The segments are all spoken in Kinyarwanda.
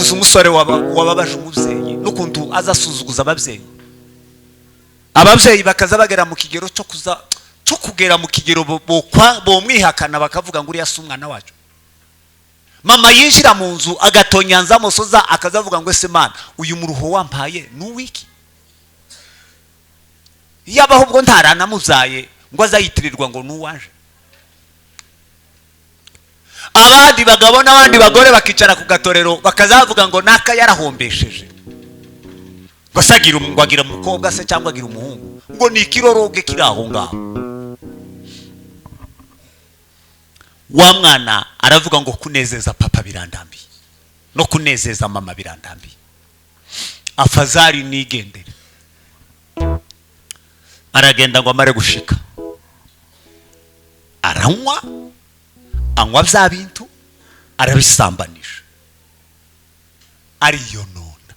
yavuze umusore wababaje umubyeyi n'ukuntu azasuzuguza ababyeyi bakaza bagera mu kigero cyo kugera mu kigero bomwihakana bakavuga ngo uriya si umwana wacu. Mama yinjira mu nzu agatonyanza amusoza akazavuga ngo ese mana uyu muruho wampaye n'uwiki, yabaho ubwo ntaranamuzaye ngo azayitirirwa ngo n'uwaje. Abandi bagabo n'abandi bagore bakicara ku gatorero bakazavuga ngo naka yarahombesheje, ngo agira umukobwa se cyangwa agira umuhungu, ngo ni ikiroroge kiri aho ngaho. Wa mwana aravuga ngo kunezeza papa birandambiye no kunezeza mama birandambiye, afazari nigendere. Aragenda ngo amare gushika, anywa bya bintu arabisambanisha, ariyo nona.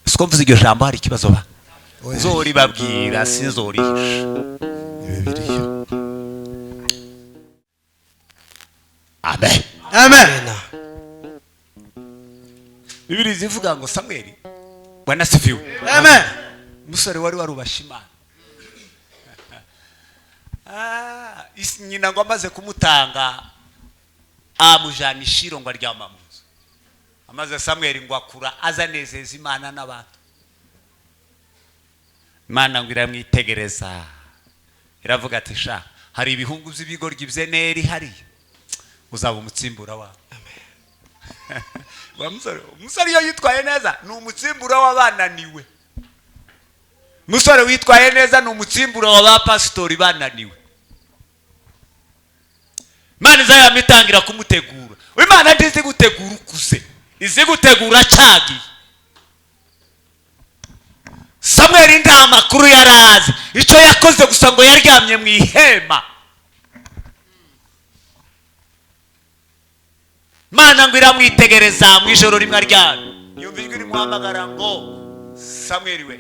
Siko mvuze iryo jambo hari ikibazo ba zori babwira sinzorihisha Bibiliya. Amen. Amen. Bibiliya zivuga ngo Samuel Bwana sifiwe. Amen. Umusore wari warubasha Imana. Nyina ngo amaze kumutanga amujana ishiro ngo aryama mu nzu. Amaze Samuel ngo akura azanezeza Imana n'abantu. Imana ngo iramwitegereza iravuga ati sha hari ibihungu by'ibigoryi byeneri hariya uzaba umutsimbura wawe. Umusore iyo yitwaye neza ni umutsimbura w'abananiwe. Umusore witwaye neza ni umutsimbura w'abapasitori bananiwe. Imana izayamitangira kumutegura. Imana ndizi gutegura ukuze, izi gutegura cagi. Samuel nta makuru yarazi, icyo yakoze gusa ngo yaryamye mu ihema. Mana ngo iramwitegereza mu ijoro rimwe aryamye, yumva ijwi rimuhamagara ngo Samuel we.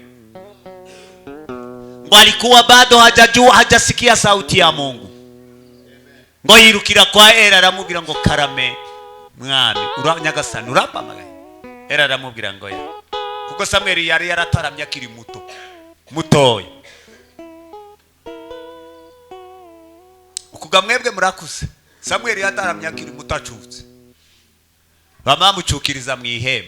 Ngo alikuwa bado hajasikia sauti ya Mungu. Ngo yirukira kwa Era aramubwira ngo karame mwami uranyagasani urampamagaye. Era aramubwira ngo ya, kuko Samuel yari yarataramye akiri mutoya. Ukuga mwebwe murakuze, Samuel yataramye akiri muto acutse, bamamucukiriza mu ihema.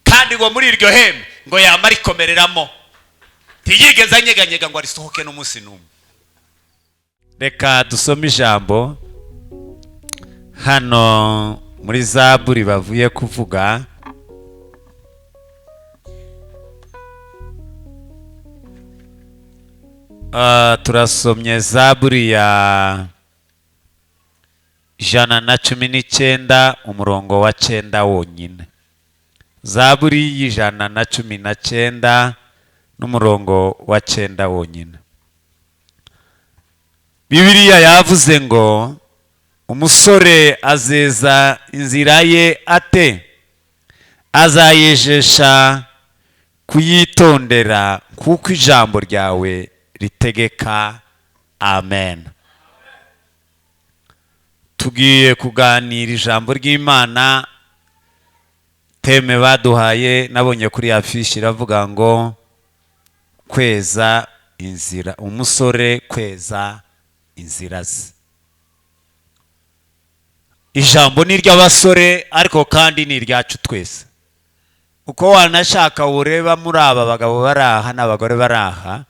Kandi ngo muri iryo hema ngo yamara ikomereramo, ntiyigeze anyeganyega ngo arisohoke n'umunsi n'umwe. Reka dusome ijambo hano muri Zaburi bavuye kuvuga. Turasomye Zaburi ya 119 umurongo wa 9 wonyine. Zaburi y'119 n'umurongo wa 9 wonyine. Bibiliya yavuze ngo umusore azeza inzira ye ate, azayejesha kuyitondera kuko ijambo ryawe ritegeka. Amen. Tugiye kuganira ijambo ry'Imana. Teme baduhaye nabonye kuri afishi iravuga ngo kweza inzira, umusore kweza inzira ze. Ijambo ni ry'abasore ariko kandi ni ryacu twese. Uko wanashaka ureba muri aba bagabo baraha n'abagore baraha,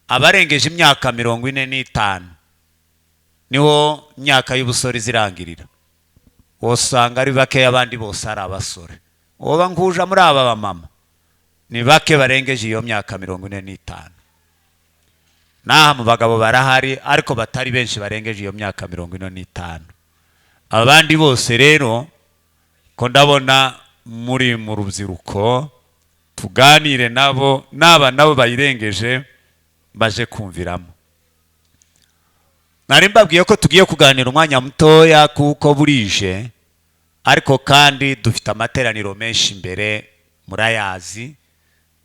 abarengeje imyaka 45 niho myaka y'ubusore zirangirira. Wosanga ari bake, abandi bose ari abasore. Oba nkuja muri aba bamama ni bake barengeje iyo myaka 45. Naha mu bagabo barahari ariko batari benshi barengeje iyo myaka 45. Abandi bose rero ko ndabona muri mu rubyiruko, tuganire nabo nabo bayirengeje baje kumviramo. Nari mbabwiye ko tugiye kuganira umwanya mutoya kuko burije, ariko kandi dufite amateraniro menshi imbere murayazi.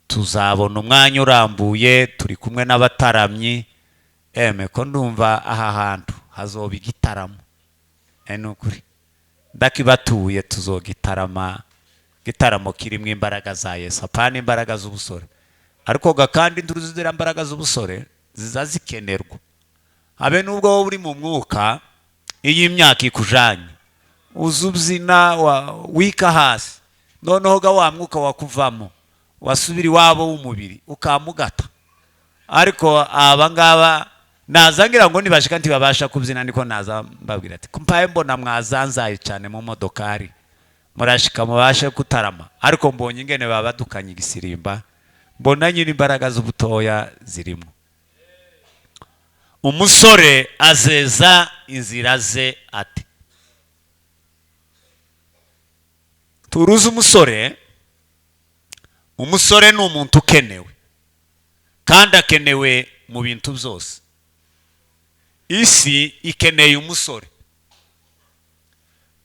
Tuzabona umwanya urambuye turi kumwe n'abataramyi. Ko ndumva aha hantu hazoba igitaramo. Nukuri ndakibatuye tuzogitarama gitaramo kirimo imbaraga za Yesu apana imbaraga z'ubusore ariko kandi induru zizira imbaraga z'ubusore ziza zikenerwa habe nubwo wowe uri mu mwuka iyi myaka ikujanye uzubyina wika hasi noneho ga wa mwuka wakuvamo wasubira iwabo w'umubiri ukamugata ariko abangaba nazangira ngo nibashika ntibabasha kubyina niko naza mbabwira ati kumpaye mbona mwazanzaye cyane mu modokari murashika mubashe kutarama ariko mbonye ingene babadukanye igisirimba mbona nyine imbaraga z'ubutoya zirimo umusore azeza inzira ze ati turuzi umusore ni umuntu ukenewe kandi akenewe mu bintu byose isi ikeneye umusore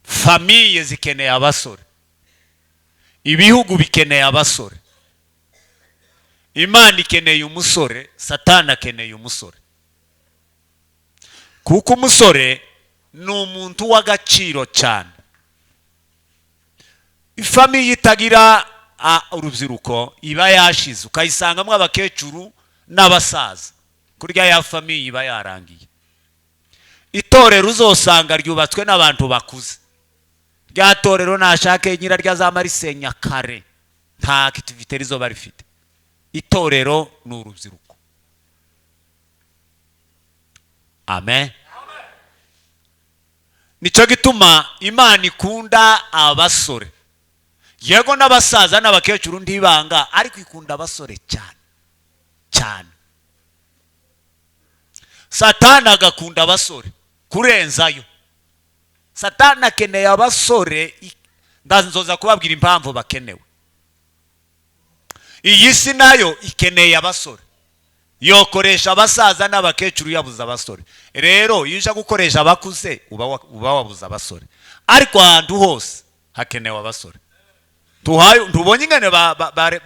famiye zikeneye abasore ibihugu bikeneye abasore Imana ikeneye umusore Satani akeneye umusore kuko umusore ni umuntu w'agaciro cyane ifamiye itagira urubyiruko iba yashize ukayisangamo abakecuru n'abasaza kurya ya famiye iba yarangiye itorero uzosanga ryubatswe n'abantu bakuze rya torero nashake nyira rya za marisenya kare nta activité rizo barifite itorero ni urubyiruko amen nico gituma Imana ikunda abasore yego n'abasaza n'abakecuru ndibanga ariko ikunda abasore cyane cyane Satani agakunda abasore kurenzayo Satani akeneye abasore ndanzoza kubabwira impamvu bakenewe iyi si nayo ikeneye abasore yokoresha abasaza n'abakecuru yabuza abasore rero iyo uje gukoresha abakuze uba wabuza abasore ariko ahantu hose hakenewe abasore tubonye ingene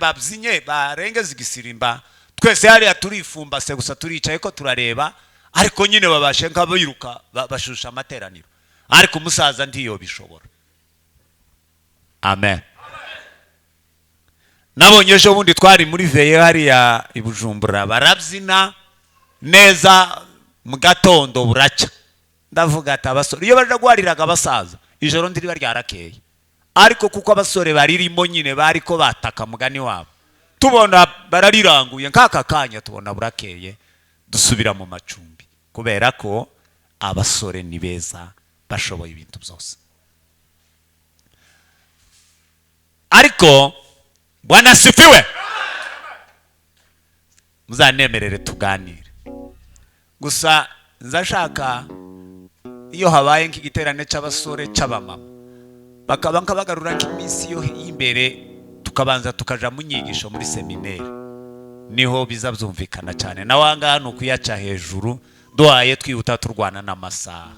babzinye barengeza igisirimba twese hariya turifumbase gusa turicaye ko turareba ariko nyine babashe nk'abiruka bashusha amateraniro ariko umusaza ndiyo bishobora amen nabonye ejo bundi twari muri veye hariya i Bujumbura barabyina neza mu gatondo buraca ndavuga ati abasore iyo baje guhariraga abasaza ijoro ndiri baryarakeye ariko kuko abasore baririmo nyine bariko bataka mugani wabo tubona barariranguye nk'aka kanya tubona burakeye dusubira mu macumbi kubera ko abasore ni beza bashoboye ibintu byose ariko Bwana sifiwe muzanemerere tuganire gusa nzashaka iyo habaye nk'igiterane cy'abasore cy'abamama bakaba nkabagarura nk'iminsi yo imbere tukabanza tukaja mu nyigisho muri seminaire niho bizabyumvikana cyane na wanga no kuyaca hejuru duhaye twihuta turwana n'amasaha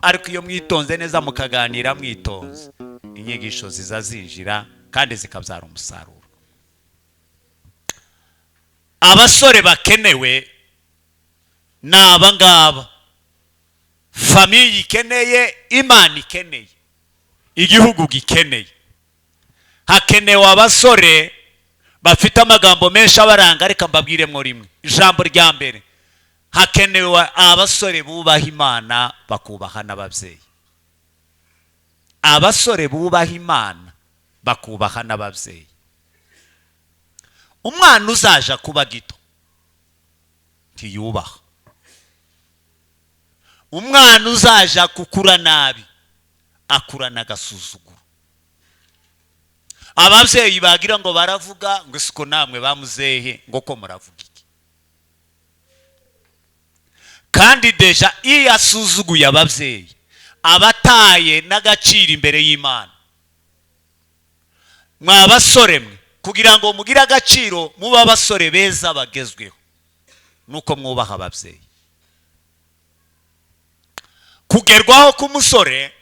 ariko iyo mwitonze neza mukaganira mwitonze inyigisho zizazinjira kandi zikabyara umusaruro abasore bakenewe naba ngaba famiye ikeneye Imana ikeneye igihugu gikeneye hakenewe abasore bafite amagambo menshi abaranga reka mbabwiremo rimwe ijambo rya mbere hakenewe abasore bubaha Imana bakubaha n'ababyeyi abasore bubaha Imana bakubaha n'ababyeyi umwana uzaja kuba gito ntiyubaha umwana uzaja kukura nabi akurana agasuzuguro ababyeyi bagira ngo baravuga ngo siko namwe bamuzehe ngo ko muravuga iki kandi deja iyo asuzuguye ababyeyi abataye n'agaciro imbere y'Imana mwa basore mwe kugira ngo mugire agaciro muba abasore beza bagezweho nuko mwubaha ababyeyi kugerwaho k'umusore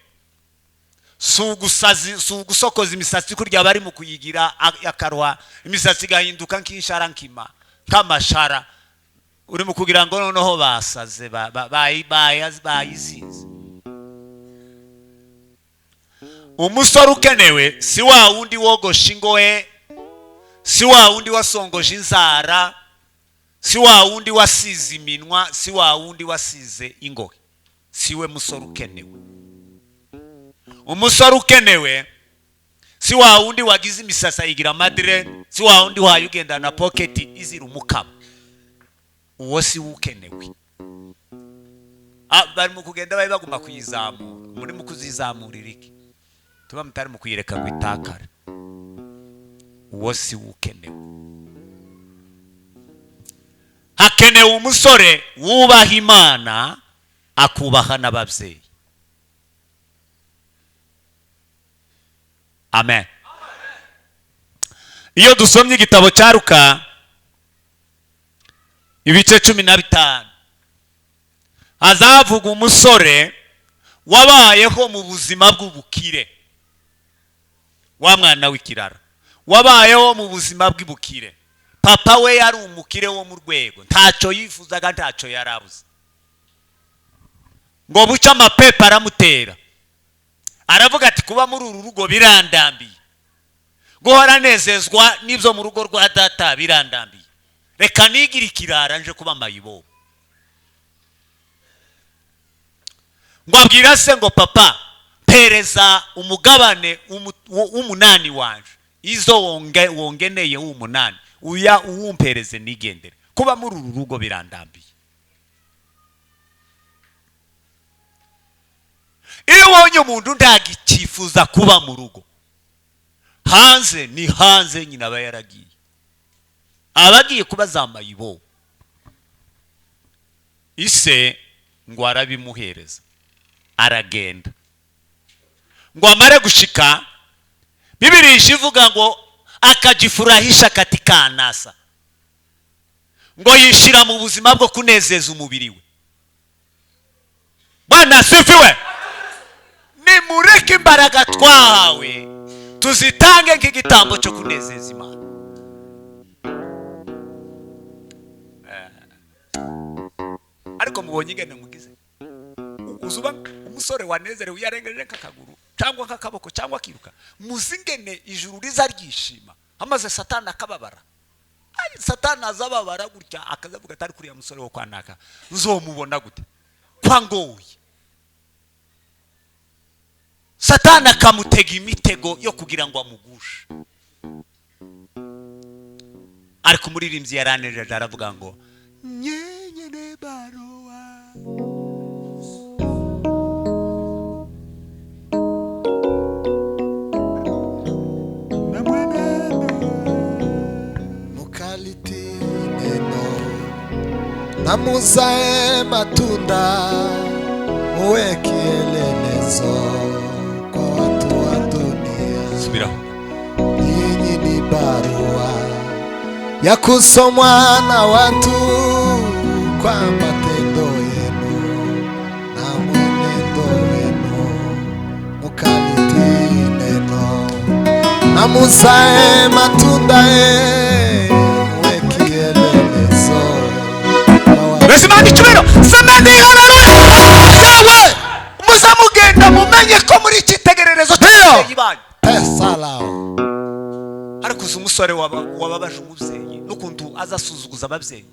sugusokoza imisatsi kurya bari mu kuyigira akarwa imisatsi gahinduka nk'inshara nkima nk'amashara uri mu kugira ngo noneho basaze bayizinze umusore ukenewe si wa wundi wogosha ingohe, si wa wundi wasongoje inzara, si wa wundi wasize iminwa, si wa wundi wasize ingohe. siwe musore ukenewe. umusore ukenewe si wa wundi wagize imisasa yigira madre, si wa wundi wayugenda na pocket izira umukama. uwo si ukenewe. bari mu kugenda bayi baguma kuyizamura, muri mu kuzizamurira iki? tuba mutari mu kuyireka ngo itakara. uwo si ukenewe. hakenewe umusore wubaha Imana akubaha n'ababyeyi. Amen. Iyo dusomye igitabo cya Luka ibice 15 hazavuga umusore wabayeho mu buzima bw'ubukire, wa mwana w'ikirara wabayeho mu buzima bw'ubukire. papa we yari umukire wo mu rwego, ntacyo yifuzaga, ntacyo yarabuze. ngo buca amapepa aramutera, aravuga ati kuba muri uru rugo birandambiye, guhora nezezwa n'ibyo mu rugo rwa data birandambiye, reka nigire ikirara nje kuba mayibo. ngo abwira se ngo papa pereza umugabane w'umunani wanje, izo wongeneye w'umunani uya uwumpereze nigendere, kuba muri uru rugo birandambiye. iyo wonye umuntu ndagikifuza kuba mu rugo, hanze ni hanze nyina aba yaragiye, abagiye kuba za mayibo. ise ngo arabimuhereza, aragenda. ngo amare gushika, Biblia ivuga ngo akajifurahisha katika anasa, ngo yishira mu buzima bwo kunezeza umubiri we. Bwana asifiwe. ni mureke imbaraga twahawe tuzitange nk'igitambo cyo kunezeza Imana. ariko mubonye ingene mugize uzuba umusore wanezerewe yarengeje kakaguru cyangwa kakaboko cyangwa kiruka, muzingene ijuru riza ryishima, amaze Satani akababara. Satani azababara gutya akazavuga atari kuri ya musore wo kwanaka nzomubona gute kwangoye. Satani akamutega imitego yo kugira ngo amugushe. ariko umuririmbyi yaranejeje aravuga ngo nyenyene barowa namuzae matunda muwe kielelezo kwa watu wa dunia. subira. Nyinyi ni barua ya kusomwa na watu kwa matendo yenu na mwenendo wenu, mukalitii neno. Namuzae matunda muwe kielelezo. Besimani chubero semeni haleluya. Muzamugenda mumenye ko muri ikitegererezo cy'ababyeyi banyu. Pesa lao. ariko umusore wababaje umubyeyi n'ukuntu azasuzuguza ababyeyi.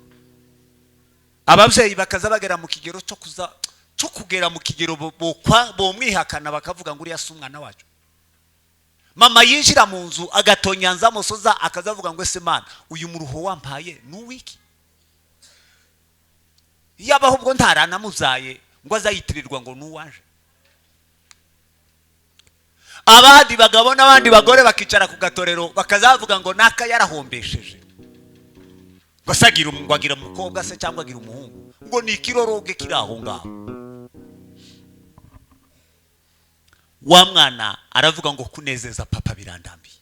ababyeyi bakaza bagera mu kigero cyo kugera mu kigero bo mwihakana bakavuga ngo uri yasi umwana wacu. mama yinjira mu nzu agatonyanza musoza akazavuga ngo ese mana uyu muruho wampaye nuwiki. yabaho ubwo ntaranamuzaye ngo azayitirirwa ngo nuwaje. abandi bagabo n'abandi bagore bakicara ku gatorero bakazavuga ngo naka yarahombesheje, ngo sagira ngo agira umukobwa se cyangwa agira umuhungu, ngo ni ikiroroge kiri aho ngaho. wa mwana aravuga ngo kunezeza papa birandambiye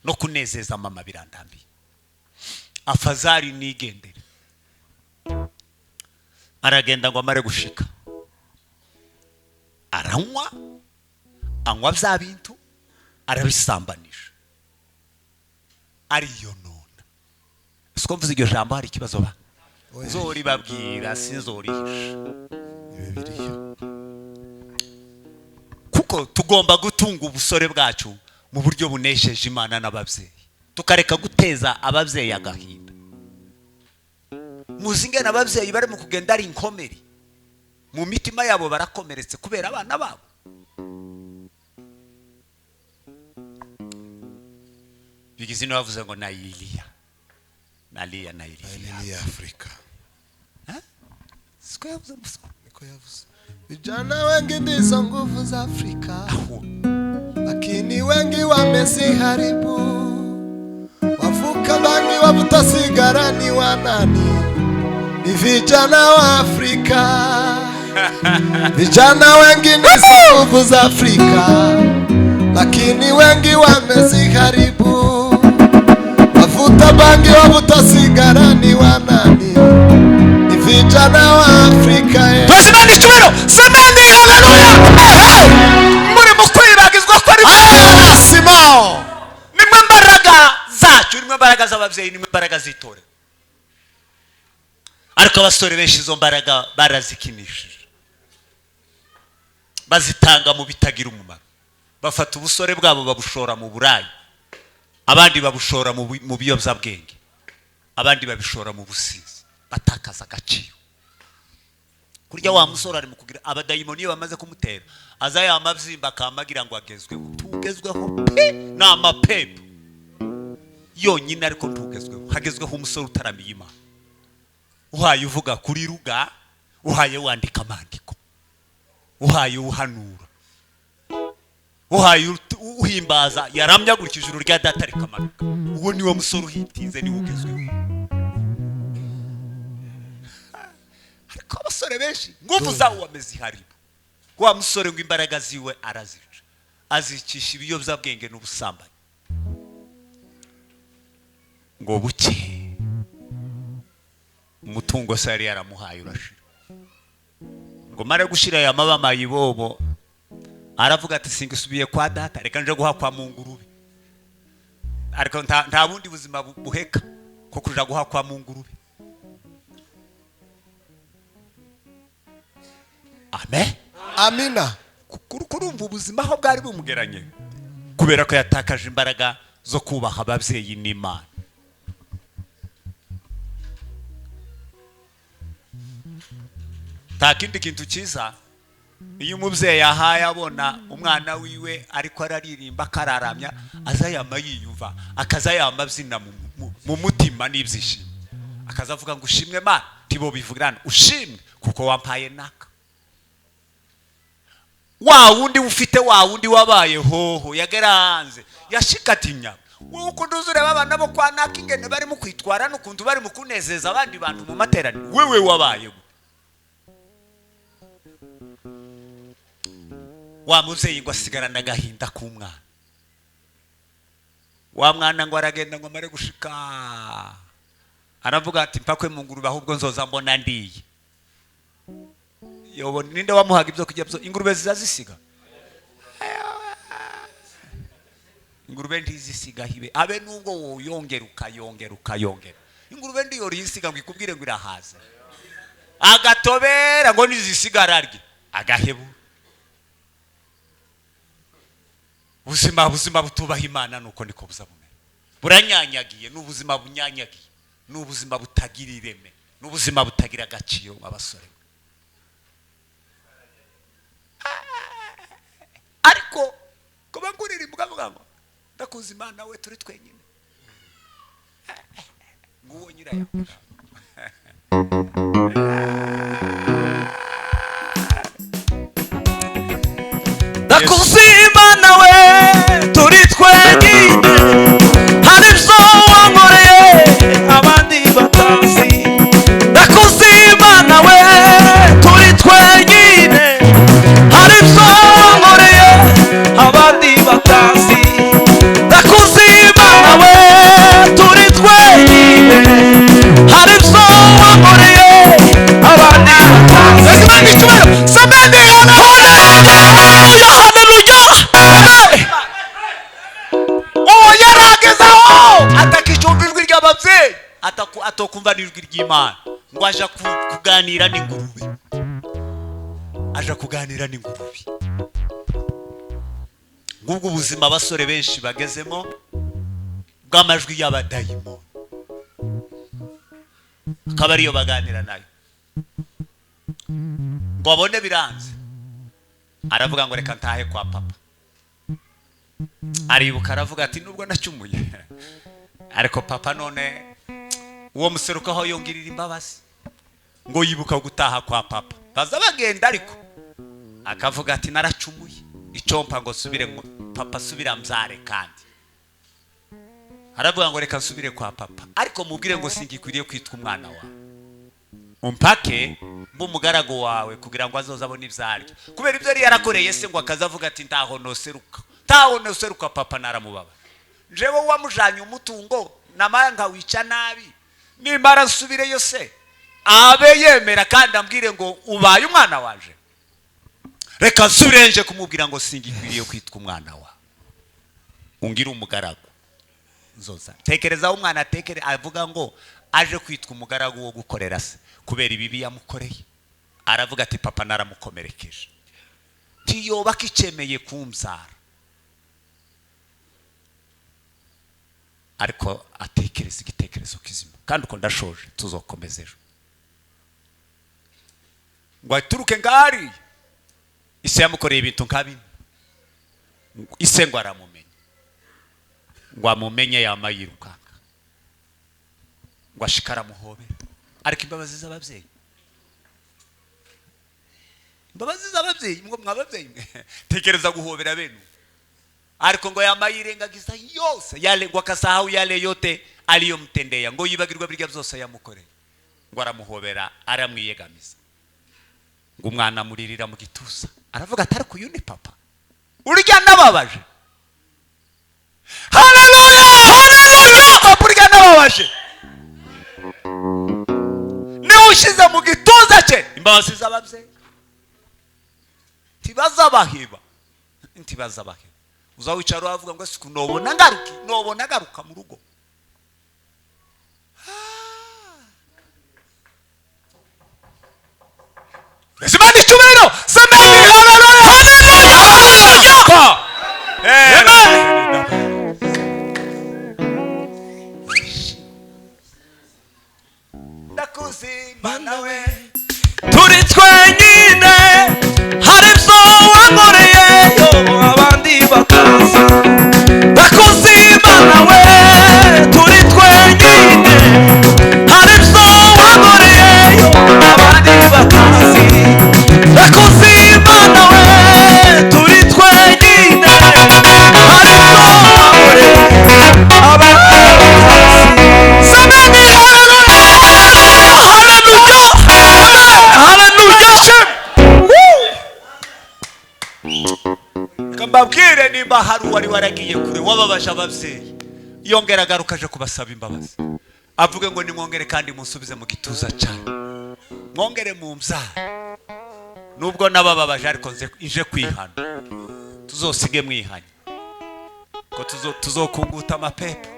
no kunezeza mama birandambiye, afazari nigendere. aragenda ngo amare gushika, aranywa anywa bya bintu arabisambanisha, ariyonona. siko mvuze iryo jambo hari ikibazo ba nzori babwira sinzorihisha Bibiliya. kuko tugomba gutunga ubusore bwacu mu buryo bunesheje Imana n'ababyeyi, tukareka guteza ababyeyi agahinda. Muzinge n'ababyeyi bari mu kugenda ari inkomeri, mu mitima yabo barakomeretse kubera abana babo. Bigize no bavuze ngo na Eliya Afrika. Siko yavuze musa. Niko yavuze. Vijana wengi ndizo nguvu za Afrika, lakini wengi wameziharibu. Wavuka bangi wavuta sigara ni wanani? Ni vijana wa Afrika. Vijana wengi ndizo nguvu za Afrika, lakini wengi wameziharibu. Wavuta bangi wavuta sigara ni wanani? Ni vijana wa Afrika. Tusimame icyubiro, semeni haleluya. Muri mukwibagizwa ko ari Simao. nimwe mbaraga zacu, nimwe mbaraga z'ababyeyi, nimwe mbaraga z'itore. Ariko abasore benshi izo mbaraga barazikinishije, bazitanga mu bitagira umumaro. Bafata ubusore bwabo babushora mu burayi, abandi babushora mu biyobyabwenge, abandi babishora mu busizi, batakaza agaciro. Kurya wa musore ari mu kugira abadayimoni bamaze kumutera, aza yamavyimba akamagira ngo agezweho. Tugezweho n'amapepo yonyine, ariko ntugezweho. Hagezweho umusore utaramiye Imana, uhaye uvuga kuri ruga, uhaye wandika amandiko, uhaye uhanura, uhaye uhimbaza yaramyagurikije ijuru rya data rikamanuka. Uwo niwo musore uhitinze, niwe ugezweho. Ariko abasore benshi nguvu zawo wameziharibu. Wa musore ngo imbaraga ziwe arazica, azicisha ibiyobyabwenge n'ubusambanyi. Ngo buke umutungo se yari yaramuhaye urashira. Ngo mare gushira ya mabama yibobo, aravuga ati singisubiye kwa data, reka nje guhakwa mu ngurube. Ariko nta bundi buzima buheka ko kuja guhakwa mu ngurube. Amen. Amina. Kurumva ubuzima aho bwari bumugeranye, kubera ko yatakaje imbaraga zo kubaha ababyeyi n'Imana. Nta kindi kintu cyiza iyo umubyeyi yahaye abona umwana wiwe ariko araririmba akararamya, azayama yiyumva, akazayama byina mu mutima n'ibyishimo, akazavuga ngo ushimwe Mana. Tibo bivugirana ushimwe kuko wampaye naka. Wa wundi ufite, wa wundi wabaye hoho yagera hanze yashikatinya, wowe uko nduzureba abana bo kwa naka ingene bari mu kwitwara n'ukuntu bari mu kunezeza abandi bantu mu materaniro, wewe wabaye wa mubyeyi ngo asigarana agahinda k'umwana. Wa mwana ngo aragenda ngo amare gushika, aravuga ati mpakwe mu ngurube ahubwo nzoza mbona ndiye. Yobo ninde wamuhaga ibyo kujya byo? Ingurube zizazisiga? Ingurube ntizisiga hibe, abe nubwo wo yongera ukayongera. Ingurube ndiyo risiga ngo ikubwire ngo irahaze, agatobera ngo nizisigara rye agahebu. Ubuzima butubaha Imana nuko niko buzabumera, buranyanyagiye, n'ubuzima bunyanyagiye, n'ubuzima butagira ireme, n'ubuzima butagira agaciro. Abasore ariko kuba nguririmba avuga ngo ndakuza Imana we turi twenyine, nguwo nyirayavuga. Ndakuza Imana we turi twenyine, hari ibyo wankoreye abandi batazi. Ndakuza Imana we turi twenyine, hari ibyo wankoreye abandi batazi. Ndakuza Imana we turi twenyine, hari ibyo wankoreye abandi batazi. Semeni icyubahiro, semeni haleluya, haleluya. Uwo yaragezaho atakijumva ijwi ry'ababyeyi, atokumva n'ijwi ry'Imana, ngo aja kuganira n'ingurube, aja kuganira n'ingurube. ngubwo ubuzima abasore benshi bagezemo bw'amajwi y'abadayimoni, akaba ariyo baganira nayo ngo abone biranze, aravuga ngo reka ntahe kwa papa. Aribuka aravuga ati nubwo nacumuye ariko papa none uwo muserukaho yongirira imbabazi, ngo yibuka gutaha kwa papa. Baza bagenda ariko akavuga ati naracumuye icompa ngo subire papa, subira mzare. Kandi aravuga ngo reka nsubire kwa papa, ariko mubwire ngo singikwiriye kwitwa umwana wawe, umpake mb'umugaragu wawe kugira ngo azoza abone ibyaryo. Kubera ibyo yari yarakoreye se ngo akazavuga ati ntaho noseruka papa naramubaba. Jewe wamujanye umutungo namaya nkawica nabi, nimara nsubireyo se abe yemera kandi ambwire ngo ubaye umwana wanje. Reka nsubirenje kumubwira ngo singikwiriye kwitwa umwana wawe, ungira umugaragu nzoza. Tekereza umwana avuga ngo aje kwitwa umugaragu wo gukorera se kubera ibibi yamukoreye. Aravuga ati papa naramukomerekeje, tiyoba kicemeye kumzara. Ariko atekereza igitekerezo kizima, kandi uko ndashoje tuzokomeza ejo. Ngo aturuke ngari ise yamukoreye ibintu nkabine, ise ngo aramumenye, ngo amumenye yamayirukanga, ngo ashikara muhobera. Ariko imbabazi z'ababyeyi, imbabazi z'ababyeyi, ngo mwababyeyi tekereza guhobera bene. Ariko ngo yamayirengagiza yose yale, ngo akasahau yale yote aliyomtendea, ngo yibagirwa birya byose yamukoreye. Ngo aramuhobera aramwiyegamiza, ngo umwana muririra mu gituza. Aravuga ati ariko uyu ni papa urya nababaje. Haleluya, haleluya, papa urya nababaje ni ushize mu gituza cye. Imbabazi z'ababyeyi tibazabahiba, ntibazabahiba. Uzawicara avuga ngo siku nobona ngaruka mu rugo. Simani chumero, semeni haleluya, haleluya. Ndakuzimba nawe turi twenyine, hari ibyo wankoreyeyo abandi bakaza. Ndakuzimba nawe turi twenyine, hari ibyo wankoreyeyo abandi bakaza. Ndakuzimba nawe turi twenyine, hari ibyo wankoreyeyo abandi bakaza. Semeni Kambabwire nimba hari uwari waragiye kure wababaje ababyeyi, yongera agaruka aje kubasaba imbabazi, avuge ngo nimwongere kandi musubize mu gituza cyane, mwongere mu mbyara. Nubwo nabababaje ariko nje kwihana, tuzosige mwihanye ko tuzokunguta amapepo.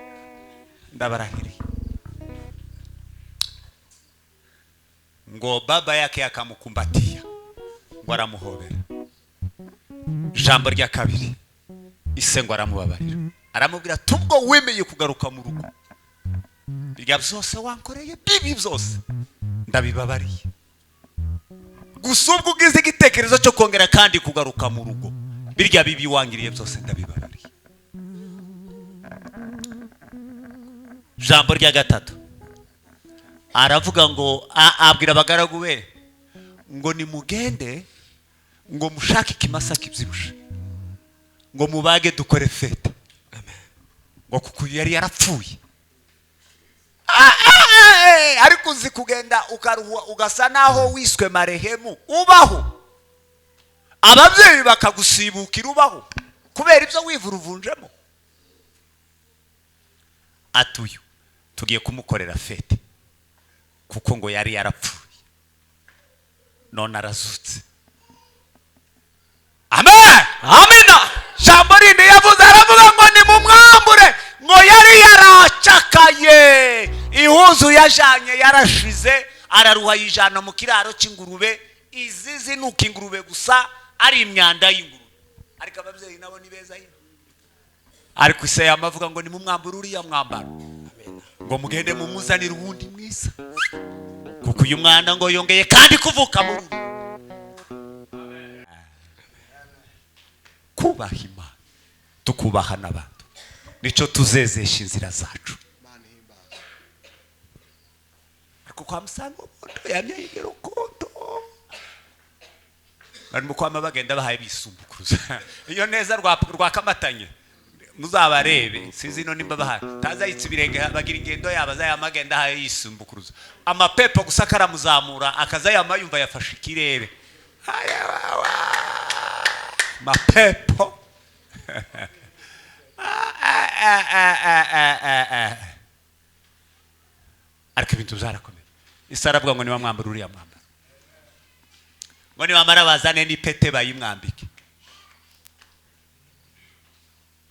Ndabarahiriye. Ngo baba yake akamukumbatia, ngo aramuhobera. Jambo rya kabiri, ise ngo aramubabarira, aramubwira tubwo wemeye kugaruka mu rugo, birya byose wankoreye bibi byose ndabibabariye. Gusa ubwo ugize igitekerezo cyo kongera kandi kugaruka mu rugo, birya bibi wangiriye byose ndabibabariye. Jambo rya gatatu, aravuga ngo abwira abagaragu be ngo nimugende ngo mushake ikimasa kibyibushe, ngo mubage dukore fete. Ngo kuko yari yarapfuye. Ariko uzi kugenda ukaruhwa ugasa naho wiswe marehemu, ubaho ababyeyi bakagusibukira, ubaho kubera ibyo wivuruvunjemo. Atuyu tugiye kumukorera fete kuko ngo yari yarapfuye none arazutse. Amen, amina. Jambo rindi yavuze, aravuga ngo ni mumwambure, ngo yari yaracakaye, ihuzu yajanye yarashize, araruha yijana mu kiraro cy'ingurube. Izizi nuko ingurube gusa ari imyanda y'ingurube, ariko ababyeyi nabo ni beza yino. ariko Isaya amavuga ngo ni mu mwambaro uriya mwambaro ngo mugende mumuzanire uwundi mwiza kuko uyu mwana ngo yongeye kandi kuvuka muri kubaha Imana tukubaha n'abantu nico tuzezesha inzira zacu ariko kwa Musango bondo yamye urukundo barimo kwama bagenda bahaye bisumbukuruza iyo neza rwakamatanye muzabarebe sinzi no nimba bahari tazayitse ibirenge bagira ingendo yaba zayamagenda haye yisumbukuruza amapepo gusakara muzamura akazayama yumva yafashe ikirere mapepo ariko ibintu byarakomeye isarabwa ngo ni wamwambara uriya mwambaro ngo ni bamara bazane n'ipete bayimwambike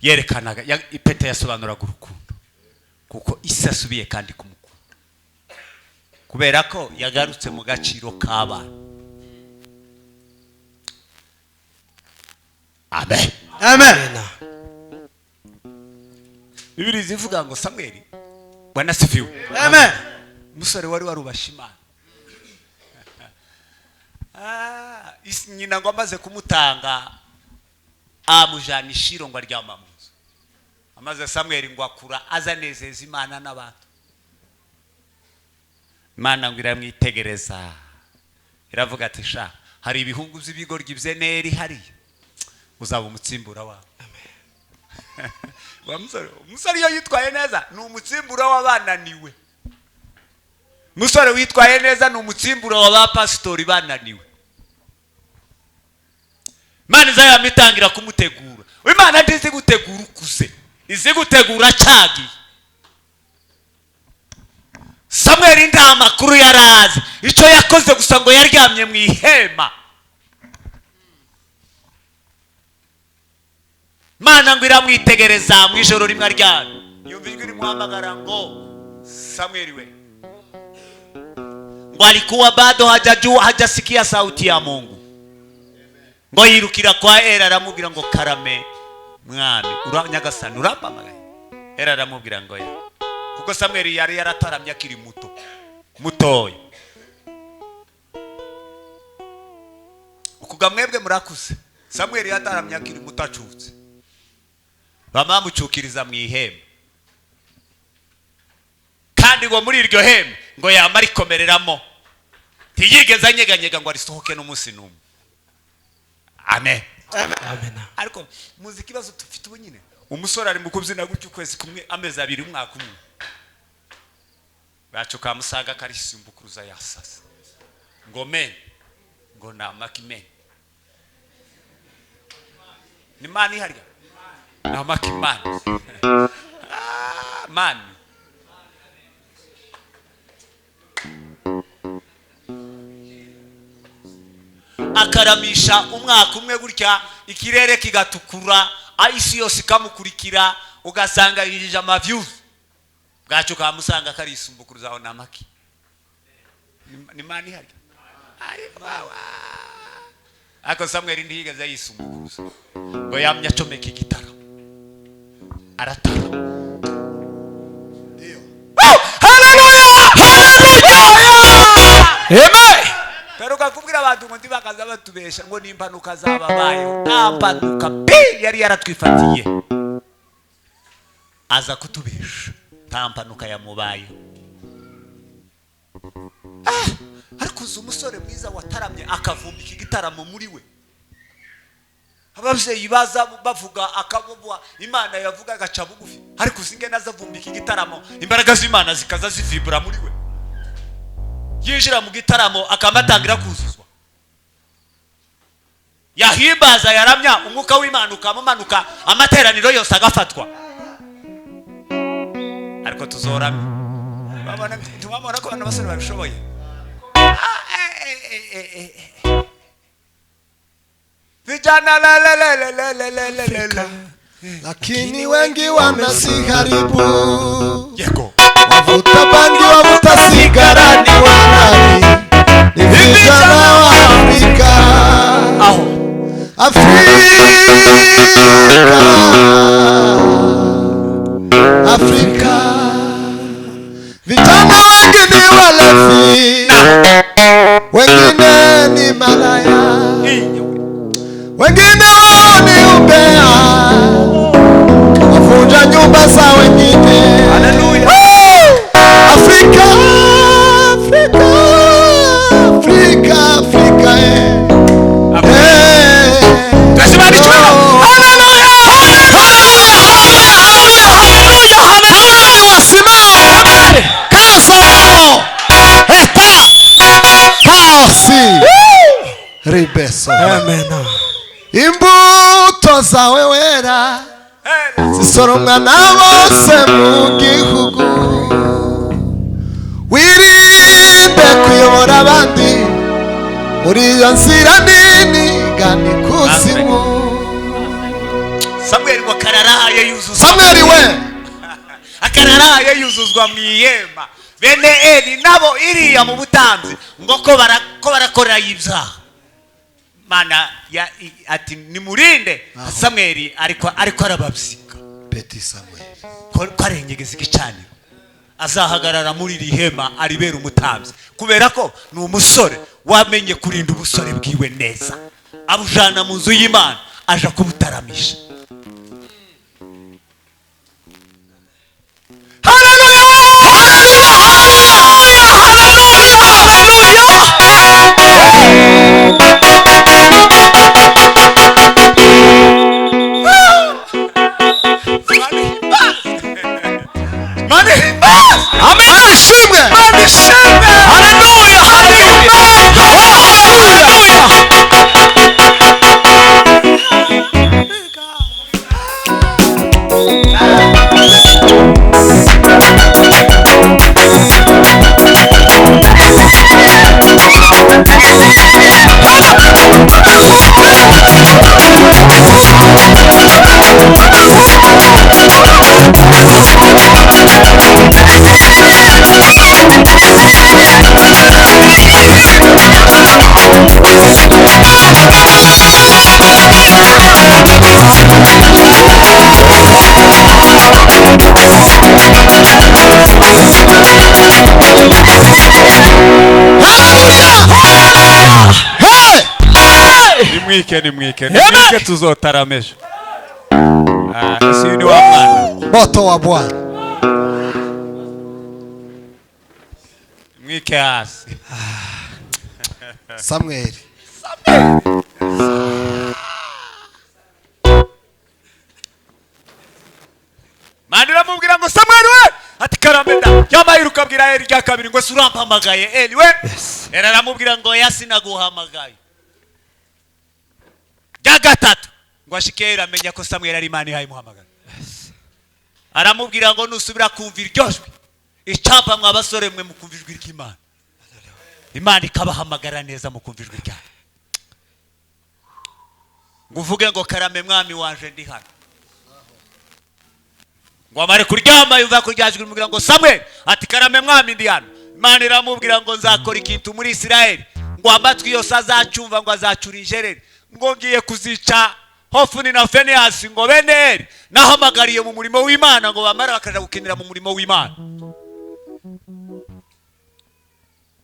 yerekanaga ipete yasobanuraga urukundo kuko Isi asubiye kandi kumukunda kubera ko yagarutse mu gaciro k'abana. Amen. Amen. Bibiri zivuga ngo Samuel Bwana sifiwe. Amen. Musore wari warubasha Imana. Nyina ngo amaze kumutanga amujana ishiro ngo aryama mu nzu. Amaze Samuel ngo akura azanezeza Imana n'abantu. Imana ngo iramwitegereza iravuga ati sha hari ibihungu by'ibigoryi by'eneri hari uzaba umutsimbura wawe. Umusore iyo yitwaye neza ni umutsimbura w'abananiwe. Musore witwaye neza ni umutsimbura w'abapasitori bananiwe. Imana izayamitangira kumutegura. Imana ndizi gutegura ukuze. Izi gutegura cyagiye. Samuel nta makuru yarazi. Icyo yakoze gusa ngo yaryamye mu ihema. Mana ngo iramwitegereza mu ijoro rimwe aryamye. Yumva ijwi rimuhamagara ngo Samuel we. Ngo alikuwa bado hajasikia sauti ya Mungu. Ngo yirukira kwa Era aramubwira ngo karame mwami uranyagasana urampamagaye. Era aramubwira ngo ya. Kuko Samuel yari yarataramye akiri mutoya. Ukuga mwebwe murakuze. Samuel yataramye akiri mutacutse. Bamamucukiriza mu ihema. Kandi ngo muri iryo hema ngo yamara ikomereramo. Ntiyigeze anyeganyega ngo arisohoke n'umunsi n'umwe. Amen. Amen. Ariko muzi kibazo tufite ubu nyine. Umusore ari mu kubyina gutyo ukwezi kumwe amezi abiri umwaka umwe. Bacuka musaga karisimbukuruza yasasa. Ngo men. Ngo namaki men. Ni mani harya. Namaki man. Man. Akaramisha umwaka umwe gutya ikirere kigatukura Isi yose ikamukurikira ugasanga yijije amaviews bwacu kamusanga karisumbukuruza aho namaki ni mani harya ari bawa ako Samuel ndihigeze yisumbukuruza ngo yamya comeka igitara aratara iyo haleluya amen. Pero kakubwira abantu ngo ndibakaza batubesha ngo nimpanuka zababayeho ntampanuka pe yari yaratwifatiye aza kutubesha ntampanuka yamubayeho. Ariko uzi umusore mwiza wataramye akavumbika igitaramo muri we. Ababyeyi baza bavuga akabubwa Imana yavuga agaca bugufi ariko uzinge nazavumbika igitaramo imbaraga z'Imana zikaza zivibura muri we. Yinjira mu gitaramo akamatangira kuzuzwa. Yahimbaza yaramya umwuka w'Imana ukamumanuka amateraniro yose agafatwa. Ariko tuzoramye. Babona tumamora ko abantu basore babishoboye. Vijana la lakini wengi wamesiharibu. Yego. Wavuta bangi wavuta sigara ni wanani. Ni vijana wa Afrika. Afrika. amen. imbuto zawe wera zisoromwa na bose mu gihugu wirinde kuyobora abandi muri iyo nzira nini gana ikuzimu. Samweli ngo kararaye yuzuzwa. Samweli we akararaye yuzuzwa mu ihema. Bene Eli nabo iriya mu butanzi ngo ko barakorera ibyaha. Mana ati nimurinde. Samweli ariko arababzika. Petit Samuel Ko arengegeza igicaniro. Azahagarara muri iri hema aribera umutamzi kubera ko ni umusore wamenye kurinda ubusore bwiwe neza. Abujana mu nzu y'Imana aja kubutaramisha. Nimwike tuzotarameje. Sini wa mwana moto wa Bwana. Mwike hasi. Samweli Mandira mubwira ngo Samweli we ati karamenda yabayiruka bwira Eli rya kabiri ngo surampamagaye Eli we. Era aramubwira ngo yasinaguhamagaye. Gatatu ngo ashikera amenya ko Samweli ari Imana ihaye muhamagara. Aramubwira ngo nusubira kumvira iryojwe icapa mwabasore mwe mukumvijwe ry'Imana. Imana ikabahamagara neza mukumvijwe ryayo. Nguvuge ngo karame mwami wanje ndi hano. Ngo amare kuryama yuva kuryajwe mubwira ngo Samweli ati karame mwami ndi hano. Imana iramubwira ngo nzakora ikintu muri Isirayeli ngo amatwi yose azacumva ngo azacura injereri. Ngo ngiye kuzica Hofuni na Finehasi ngo bene Eli nahamagariye mu murimo w'Imana ngo bamara bakaja gukinira mu murimo w'Imana.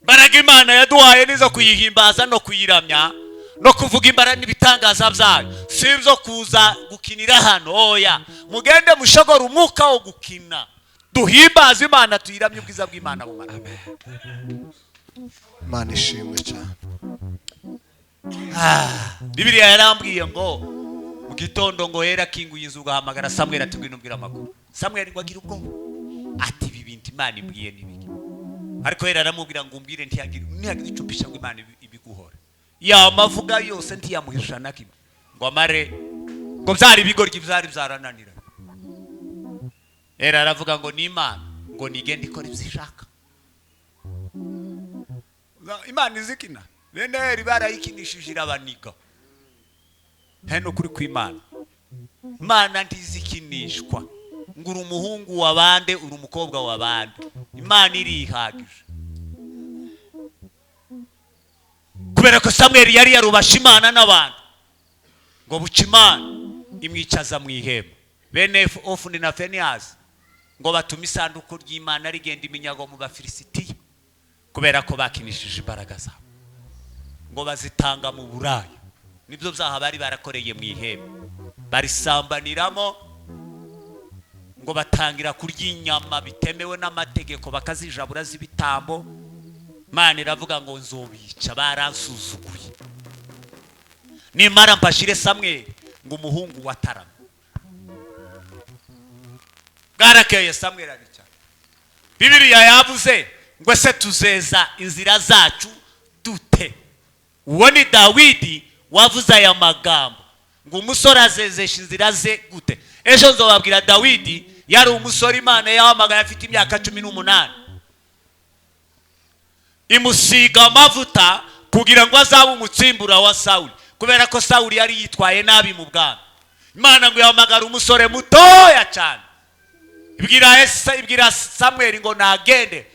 Baraga Imana yaduhaye nizo kuyihimbaza no kuyiramya no kuvuga imbara n'ibitangaza byayo. Sibyo kuza gukinira hano oya. Mugende mushogora umwuka wo gukina. Duhimbaza Imana tuyiramye ubwiza bw'Imana bumara. Imana ishimwe cyane. Bibiliya yarambwiye ngo mu gitondo ngo hera kinguye inzu ugahamagara Samweli ati ngwino mbwira amakuru. Samweli ngo agira ubwo ati ibi bintu Imana imbwiye nibiki. Ariko hera aramubwira ngo umbwire ntiyagira icupisha ngo Imana ibiguhora. Ya mavuga yose ntiyamuhisha nakimwe. Ngo amare ngo byari ibigoryi byari byarananira. Hera aravuga ngo ni Imana ngo nigende ikora ibyishaka. Imana izikina. Bene Eli barayikinishije irabaniga. Hano kuri kw'Imana. Imana ntizikinishwa. Ngo uri umuhungu wabande uri umukobwa wabande. Imana irihagije. Kubera ko Samweli yari yarubasha Imana n'abantu. Ngo buca Imana imwicaza mu ihema. Bene Hofuni na Finehasi ngo batume isanduku ry'Imana rigenda iminyago mu Bafilisitiya. Kubera ko bakinishije imbaraga zabo. Ngo bazitanga mu buraya. Nibyo byaha bari barakoreye mu ihema. Barisambaniramo ngo batangira kurya inyama bitemewe n'amategeko bakazijabura z'ibitambo. Imana iravuga ngo nzobica baransuzuguye. Nimara mpashire Samweli ngo umuhungu watarama. Bwarakeye Samweli arica. Bibiliya yavuze ngo se tuzeza inzira zacu dute. Uwo ni Dawidi wavuze aya magambo ngo umusore azezesha inzira ze gute? Ejo nzobabwira Dawidi yari umusore Imana yahamagaye afite imyaka 18, imusiga amavuta kugira ngo azabe umutsimbura wa Sawuli, kubera ko Sawuli yari yitwaye nabi mu bwami. Imana ngo yahamagara umusore mutoya cyane, ibwira Samuel ngo nagende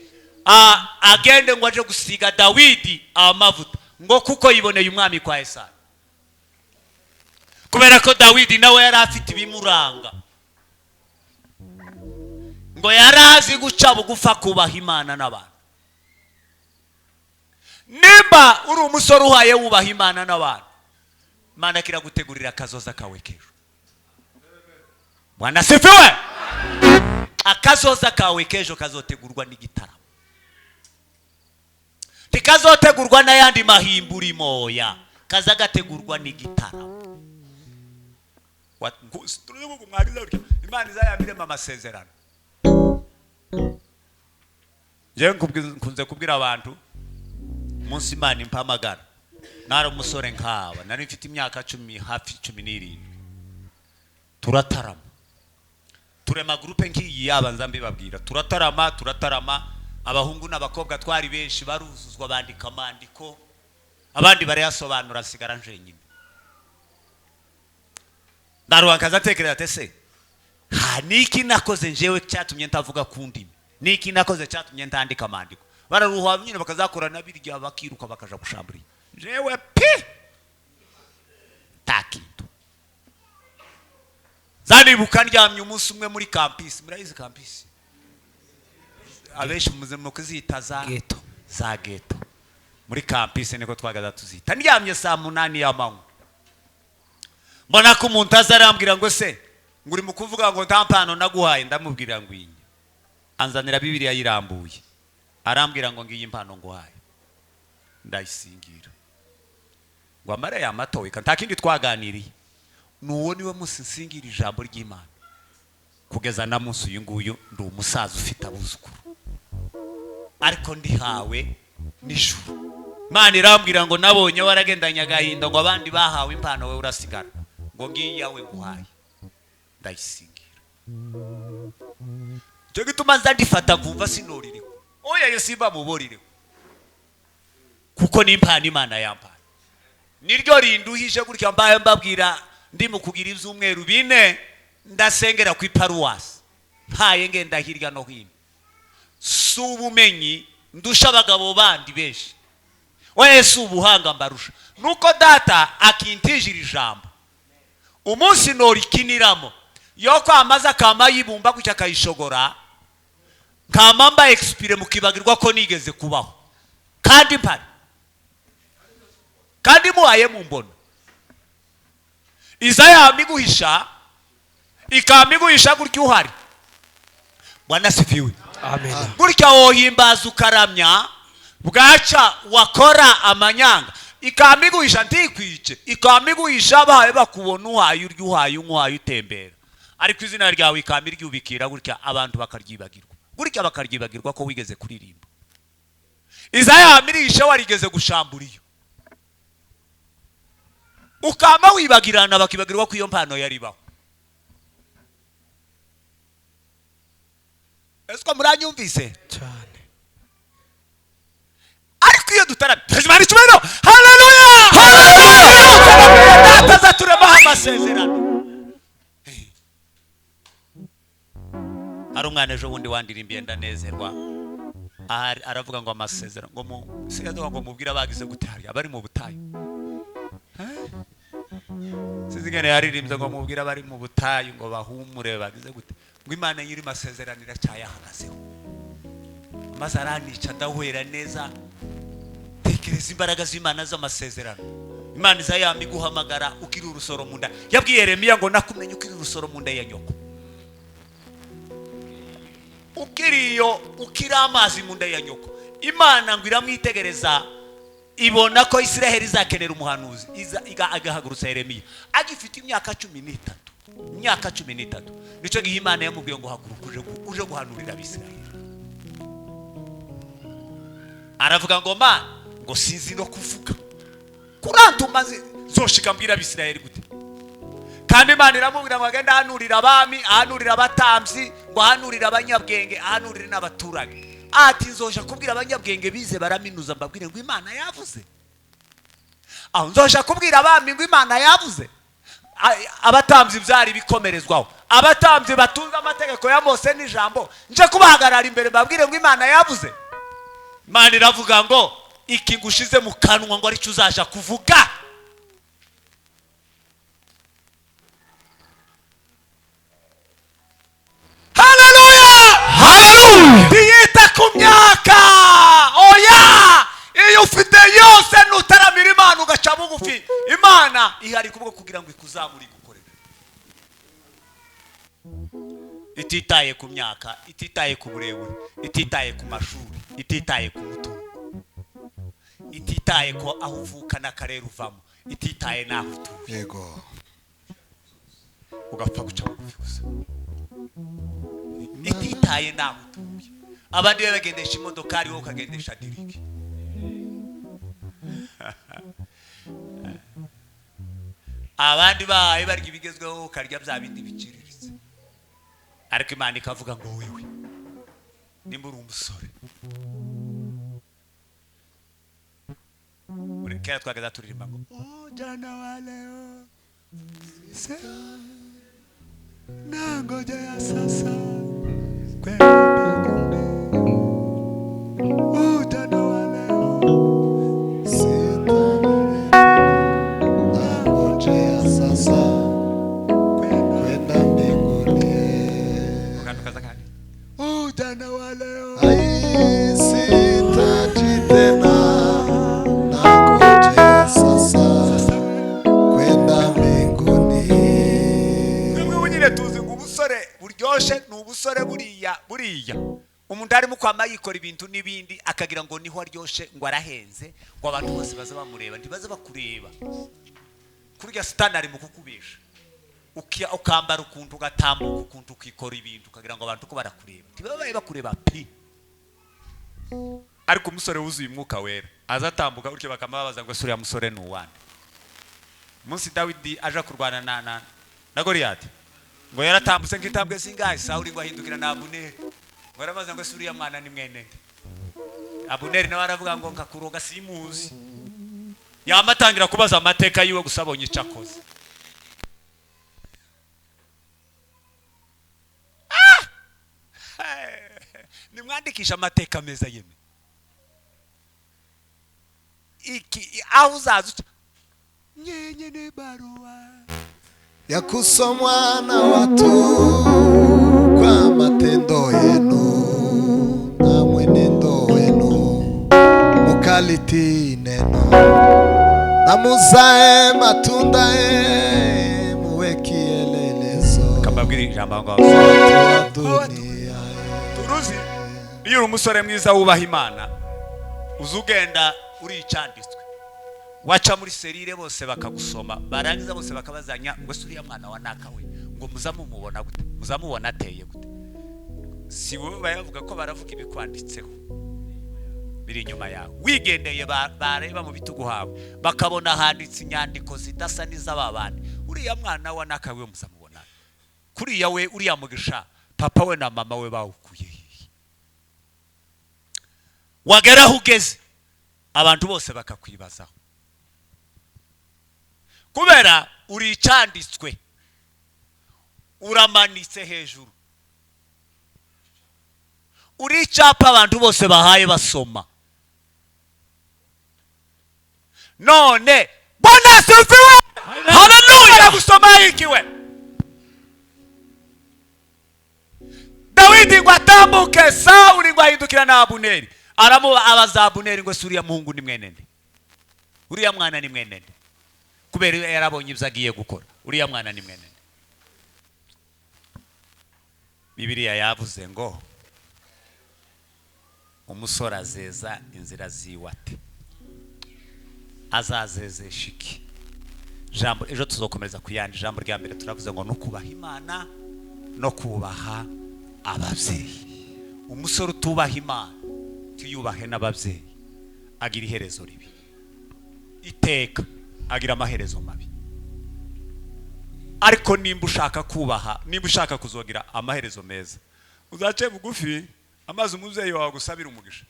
agende ngo aje gusiga Dawidi amavuta, ngo kuko yiboneye umwami kwa Yesayi, kubera ko Dawidi nawe yari afite ibimuranga, ngo yarazi guca bugufa kubaha Imana n'abantu. Nimba uri umusore uhaye wubaha Imana n'abantu, Imana kiragutegurira akazoza kawe kejo. Bwana sifiwe. Akazoza kawe kejo kazotegurwa n'igitaramo, tikazotegurwa n'ayandi mahimburi moya, kazagategurwa n'igitaramo. Imana izayamiremo amasezerano. Je nkunze kubwira abantu munsi Imana impamagara, nari umusore nkaba, nari mfite imyaka 10 hafi 17, turatarama turema groupe ngiyi yabanza mbibabwira, turatarama abahungu n'abakobwa twari benshi, baruzuzwa bandika amandiko, abandi barayasobanura, sigara nje nyine. Ndaruhagaza tekereza tese niki nakoze njewe cyatumye ntavuga kundimi, niki nakoze cyatumye ntandika amandiko. Bararuha nyine bakazakora nabirya bakiruka bakaja gushambura, jewe pi takintu. Zanibuka ndyamye umunsi umwe muri campus, murayizi campus abenshi muze mukuzita za ghetto, muri campus niko twagaza tuzita. Ndyamye saa 8 y'amanywa, mbona ko umuntu azarambwira ngo se nguri mu kuvuga ngo ntampano naguhaye, ndamubwira ngo inye, anzanira Bibiliya yirambuye, arambwira ngo ngiye impano nguhaye, ndayisingira ngo amare ya matowe nta kindi twaganiriye. Nuwo niwe munsi nsingira ijambo ry'Imana kugeza na munsi uyu nguyu, ndi umusaza ufite abuzukuru, ariko ndihawe n'ijuru. Imana irambwira ngo nabonye waragendanya agahinda, ngo abandi bahawe impano we urasigara, ngo ngiye yawe nguhaye, ndayisingira. Cyo gituma ndifata kumva sinorireho, oya yesimba muborireho, kuko ni impano Imana yampaye. Niryo rinduhije gutya mbaye mbabwira ndi mu kugira ibyumweru 4 ndasengera ku iparuwasi, haye ngenda hirya no hino. Subumenyi ndusha abagabo bandi benshi, oya subuhanga mbarusha, nuko data akintijira ijambo umunsi norikiniramo yo kwamaza kama yibumba kucya kayishogora, kama mba expire mukibagirwa ko nigeze kubaho, kandi mpari kandi muhaye mumbona. Izaya miguhisha ikamiguhisha gutyo uhari. Bwana sifiwe. Amen. Gutya wohimbaza ukaramya, bwaca wakora amanyanga, ikamiguhisha ntikwice, ikamiguhisha bahaye bakubona uhaye uryo uhaye utembera, ariko izina ryawe ikamiryo gutya abantu bakaryibagirwa, gutya bakaryibagirwa ko wigeze kuririmba. Izaya mirisha warigeze gushamburiyo, ukama wibagirana bakibagirwa ko iyo mpano yari baho. Esko muranyumvise cyane? Ariko iyo dutarama tuzimana icumeno, haleluya haleluya, data turema amasezerano. Ari umwana ejo bundi wandirimbiye ndanezerwa, aravuga ngo amasezerano, ngo mu sigazo ngo mubwira bagize gutari abari mu butayu. Sizigene yaririmbye ngo mubwira bari mu butayu ngo bahumure bagize gute, ngo Imana nyiri masezeranira cyayahagazeho. Maze aranica ndahwera neza, tekereza imbaraga z'Imana z'amasezerano. Imana izayambi guhamagara ukiri urusoro munda. Yabwiye Yeremiya ngo nakumenye ukiri urusoro munda ya nyoko, ukiri amazi munda ya nyoko. Imana ngo iramwitegereza, ibona ko Israeli izakenera umuhanuzi, agahagurutsa Yeremiya agifite imyaka 13. Nico gihe Imana yamubwiye ngo haguruka uje guhanurira Abisirayeli. Aravuga ngo Mana, ngo sinzi no kuvuga, kurantuma zoshika mbwira abisirayeli gute? Kandi Imana iramubwira ngo agende ahanurira abami, ahanurira abatambyi, ngo ahanurire abanyabwenge, ahanurire n'abaturage. Ati nzoja kubwira abanyabwenge bize baraminuza mbabwire ngo Imana yavuze. Aho nzoja kubwira abami ngo Imana yavuze. Abatambyi byari bikomerezwaho, abatambyi batunze amategeko ya Mose n'ijambo, nje kubahagarara imbere mbabwire ngo Imana yavuze. Imana iravuga ngo iki ngushize mu kanwa ngo aricyo uzaja kuvuga. Diyita ku myaka oya, iyo ufite yose nutaramira Imana ugaca bugufi, Imana ihari kubwo kugira ngo ikuzamure gukorera. Ititaye ku myaka, ititaye ku burebure, ititaye ku mashuri, ititaye ku mutungo, ititaye ko aho uvuka n'akarere uvamo, ititaye n'aho utuye. Yego. Ugapfa guca bugufi gusa. Ititaye n'aho utuye. Abandi bagendesha imodoka ari wowe ukagendesha diriki. Abandi bahaye barya ibigezweho ukarya bya bindi biciriritse. Ariko Imana ikavuga ngo wewe nimba uri umusore, kera twagaza turirimba ngo jana wa leo nangoja ya sasa n'ubusore buriya umuntu arimo kwama yikora ibintu n'ibindi akagira ngo niho aryoshe ngo arahenze ngo abantu bose baza bamureba ntibaza bakureba kurya standard mu kukubisha ukambara ukuntu ugatambuka ukuntu ukikora ibintu ukagira ngo abantu ko barakureba ntibabaye bakureba pi. Ariko umusore wuzuye umwuka wera azatambuka uryo bakamabaza ngo suriya musore n'uwande. Munsi Dawidi aja kurwana na Goliath ngo yaratambutse nk'itambwe singahe, Sawuli ngo ahindukira na Abuneri ngo aramaze ngo suriya mwana ni mwene. Abuneri nawe aravuga ngo nkakuroga simuzi, yamatangira kubaza amateka yiwe gusa abonye icakoze. Nimwandikisha amateka meza yeme iki aho uzaza nyenye ne barua ya kusomwa na watu kwa matendo yenu na mwenendo wenu, mukaliti neno na muzae matunda muwe kielelezo. Kababwira ijambo ngo turuzi iyo umusore mwiza wubaha Imana uzugenda uri icanditswe waca muri serire bose bakagusoma barangiza bose bakabazanya ngo suriya mwana wa nakawe ngo muzamumubona gute, muzamubona ateye gute. Si wowe bayavuga ko baravuga ibikwanditseho biri inyuma yawe, wigendeye bareba mu bitugu hawe bakabona handitse inyandiko zidasa n'iz'ababandi. Uriya mwana wa nakawe muzamubona kuriya we uriya mugisha papa we na mama we bawukuye wageraho ugeze abantu bose bakakwibazaho kubera uri icanditswe uramanitse hejuru, uri icapa abantu bose bahaye basoma. None Bwana asifiwe, haleluya. Gusoma hikiwe Dawidi ngo atambuke, Sawuli ngo ahindukira na Abuneri abaza Abuneri ngo suriya muhungu ni mwenende, uriya mwana ni mwenende, kubera yarabonye ibyo agiye gukora. Uriya mwana ni mwenende. Bibiliya yavuze ngo umusore azeza inzira ziwate, azazezesha iki? Jambo ejo tuzokomereza kuyandi. Jambo rya mbere turavuze ngo no kubaha Imana no kubaha ababyeyi. Umusore utubaha Imana tuyubahe n'ababyeyi agira iherezo ribi iteka. agira amaherezo mabi. Ariko nimba ushaka kubaha, nimba ushaka kuzogira amaherezo meza, uzace bugufi amazi umubyeyi wawe gusabira umugisha.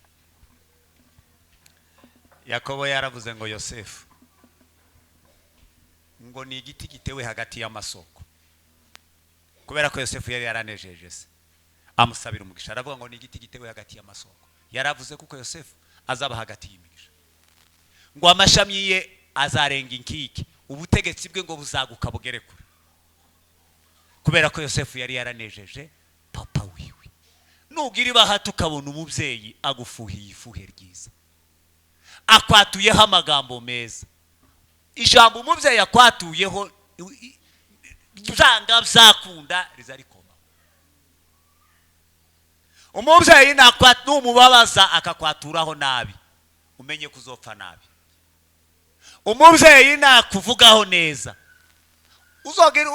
Yakobo yaravuze ngo Yosefu ngo ni igiti gitewe hagati y'amasoko, kubera ko Yosefu yari yaranejeje se amusabira umugisha. Aravuga ngo ni igiti gitewe hagati y'amasoko. Yaravuze kuko Yosefu azaba hagati y'imigisha, ngo amashami ye azarenga inkike, ubutegetsi bwe ngo buzaguka bugere kure, kubera ko Yosefu yari yaranejeje papa wiwe. Nugira ibahati ukabona umubyeyi agufuhiye ifuhe ryiza, akwatuyeho amagambo meza, ijambo umubyeyi akwatuyeho byanga byakunda riza rikoma. Umubyeyi numubabaza akakwaturaho nabi, umenye kuzopfa nabi. Umubyeyi nakuvugaho neza,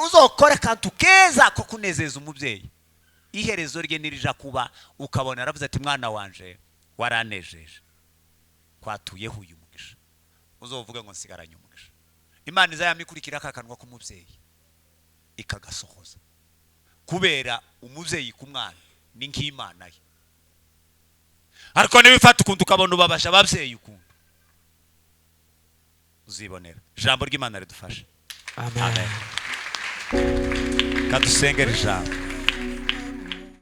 uzokore kantu keza ko kunezeza umubyeyi, iherezo rye nirija kuba ukabona aravuze ati mwana wanje waranejeje, kwatuyeho uyu mugisha, uzovuga ngo nsigaranye umugisha. Imana izayamikurikira akakanwa k'umubyeyi ikagasohoza, kubera umubyeyi ku mwana ni nk'Imana ye. Ariko nibifata ukuntu ukabona ubabasha ababyeyi ukuntu, uzibonera. Ijambo ry'Imana ridufashe. Amen. Kadusengera ijambo.